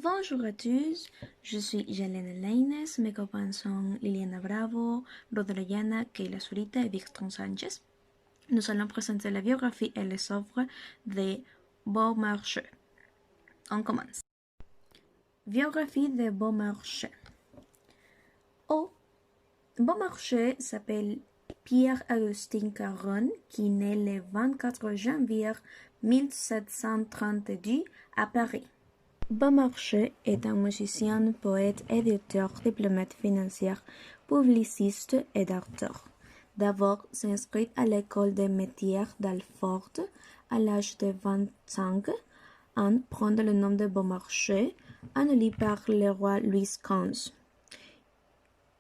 Bonjour à tous, je suis Jelena Leines, mes copains sont Liliana Bravo, Rodriana, Keila Zurita et Victor Sanchez. Nous allons présenter la biographie et les œuvres de Beaumarchais. On commence. Biographie de Beaumarchais. Beaumarchais s'appelle Pierre-Augustin Caron, qui naît le 24 janvier 1732 à Paris. Beaumarchais est un musicien, poète, éditeur, diplomate financier, publiciste et auteur. D'abord s'inscrit à l'école des métiers d'Alfort à l'âge de 25 ans, prend le nom de Beaumarchais, annulé par le roi Louis XV.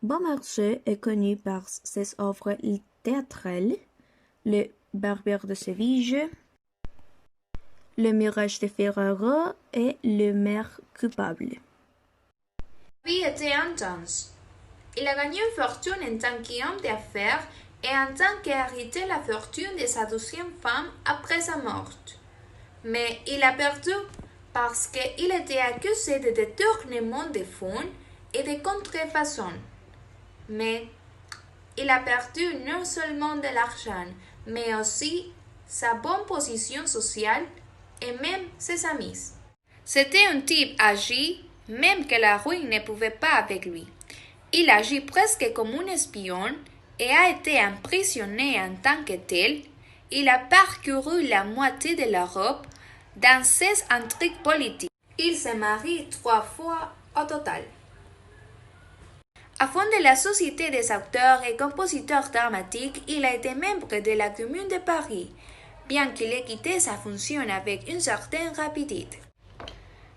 Beaumarchais est connu par ses œuvres théâtrales, Le Barbier de Séville, Le Mirage de Figaro et Le Maire coupable. Sa vie était intense. Il a gagné une fortune en tant qu'homme d'affaires et en tant qu'héritier la fortune de sa deuxième femme après sa mort. Mais il a perdu parce qu'il était accusé de détournement de fonds et de contrefaçon. Mais il a perdu non seulement de l'argent, mais aussi sa bonne position sociale et même ses amis. C'était un type agi, même que la ruine ne pouvait pas avec lui. Il agit presque comme un espion et a été emprisonné en tant que tel. Il a parcouru la moitié de l'Europe dans ses intrigues politiques. Il s'est marié 3 fois au total. A fond de la Société des auteurs et compositeurs dramatiques, il a été membre de la Commune de Paris, bien qu'il ait quitté sa fonction avec une certaine rapidité.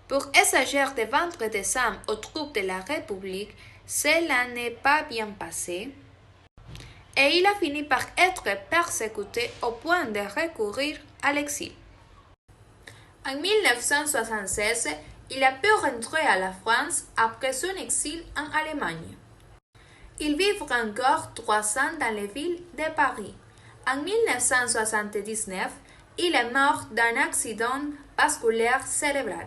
Pour essayer de vendre des armes aux troupes de la République, cela n'est pas bien passé, et il a fini par être persécuté au point de recourir à l'exil. En 1976, il a pu rentrer à la France après son exil en Allemagne. Il vivra encore 3 ans dans les villes de Paris. En 1979, il est mort d'un accident vasculaire cérébral.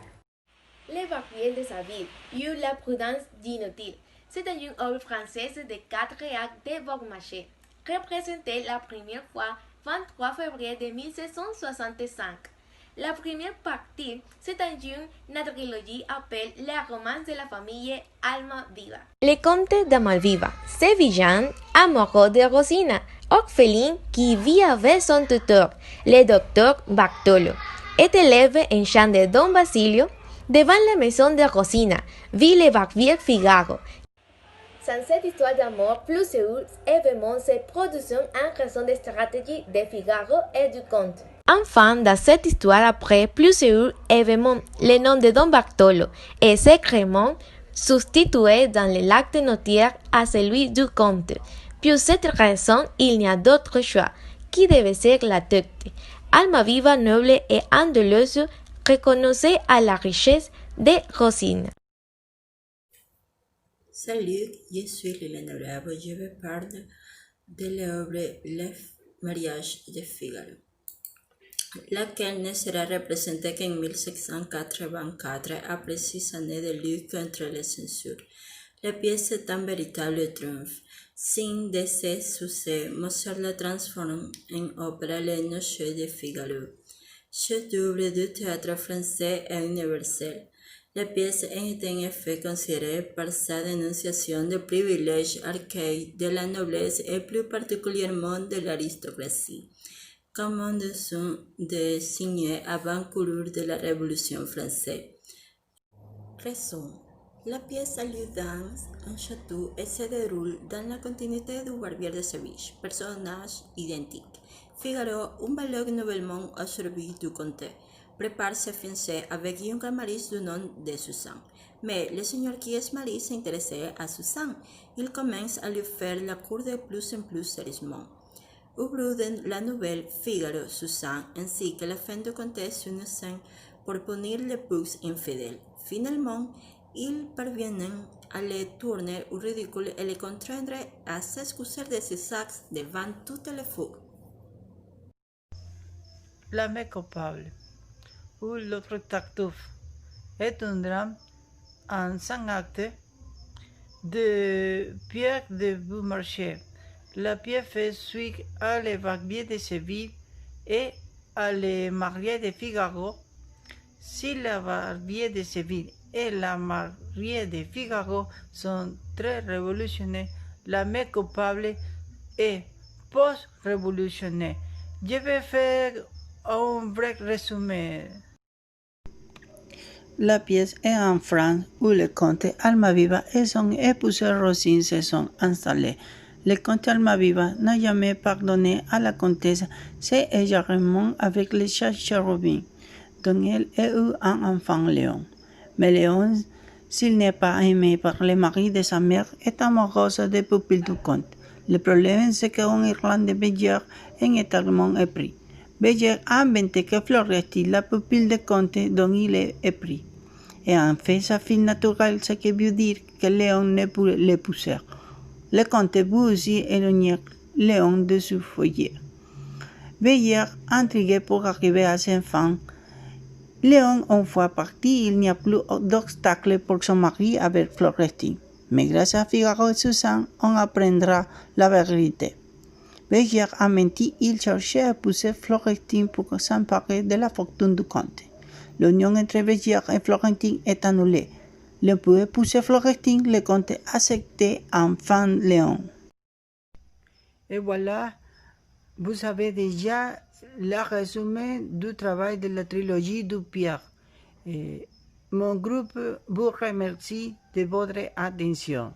Les Barbiers de sa vie, ou La prudence d'inutile. C'est une œuvre française de 4 actes de Beaumarchais, représentée la première fois 23 février de 1765. La première partie, c'est une trilogie appelée La romance de la famille Almaviva. Le comte d'Almaviva, sévillan, amoureux de Rosina, orpheline qui vit avec son tuteur, le docteur Bartolo, est élève en chant de Don Basilio. Devant la maison de Rosina, vit le barbier Figaro. Sans cette histoire d'amour, plusieurs événements se produisent en raison des stratégies de Figaro et du comte. Enfin, dans cette histoire, après plusieurs événements, le nom de Don Bartolo est secrètement substitué dans le l'acte notaire à celui du comte. Pour cette raison, il n'y a d'autre choix qui devait ser la tête. Almaviva, noble et andaluze, reconnaissait à la richesse de Rosina. Salut, je suis Liliana Bravo. Je vais parler de l'œuvre Le Mariage de Figaro, laquelle ne sera représentée qu'en 1784, après 6 années de lutte contre la censure. La pièce est un véritable triomphe. Signe de ce succès, Mozart la transforme en opéra Les Noces de Figaro, chef-d'œuvre du théâtre français et universel. La pièce est en effet considérée par sa dénonciation des privilèges archaïques de la noblesse et plus particulièrement de l'aristocratie, comme un des signes avant-coureurs de la Révolution française. Raison. La pièce a lieu dans un château et se déroule dans la continuité du Barbier de Séville, personnage identique. Figaro, un bailloque nouvellement au service du comte, prépare ses fiancés avec une camariste du nom de Suzanne. Mais le seigneur qui est marié s'intéresse à Suzanne. Il commence à lui faire la cour de plus en plus sérieusement. Au bout de la nouvelle, Figaro, Suzanne ainsi que la fin du comte s'unissent pour punir l'épouse infidèle. Finalement, ils parviennent à le tourner au ridicule et le contraindre à s'excuser de ses actes devant toutes les foules. La Mère coupable ou L'autre Tartuffe est un drame en 5 actes de Pierre de Beaumarchais. La pièce fait suite à l'Évêque de Séville et à Le Marié de Figaro. Si la Barbier de Séville et la Mariée de Figaro sont très révolutionnaires, la mère coupable est post-révolutionnaire. Je vais faire un bref résumé. La pièce est en France où le comte Almaviva et son épouse Rosine se sont installés. Le comte Almaviva n'a jamais pardonné à la comtesse ses égarements avec le chat chérubin, dont elle a eu un enfant, Léon. Mais Léon, s'il n'est pas aimé par le mari de sa mère, est amoureuse des pupilles du comte. Le problème, c'est qu'en Irlande, Beyer est également épris. Beyer a inventé que Floretti, la pupille du comte dont il est épris, et en fait sa fille naturelle, ce qui veut dire que Léon ne peut l'épouser. Le comte veut aussi éloigner Léon de son foyer. Beyer, intrigué pour arriver à ses fins, Léon, une fois parti, il n'y a plus d'obstacle pour son mari avec Floretti. Mais grâce à Figaro et Suzanne, on apprendra la vérité. Beyer a menti, il cherchait à épouser Florentine pour s'emparer de la fortune du comte. L'union entre Beyer et Florentine est annulée. Le pour épouser Florentine, le comte acceptait enfin Léon. Et voilà, vous avez déjà le résumé du travail de la trilogie du Pierre. Mon groupe vous remercie de votre attention.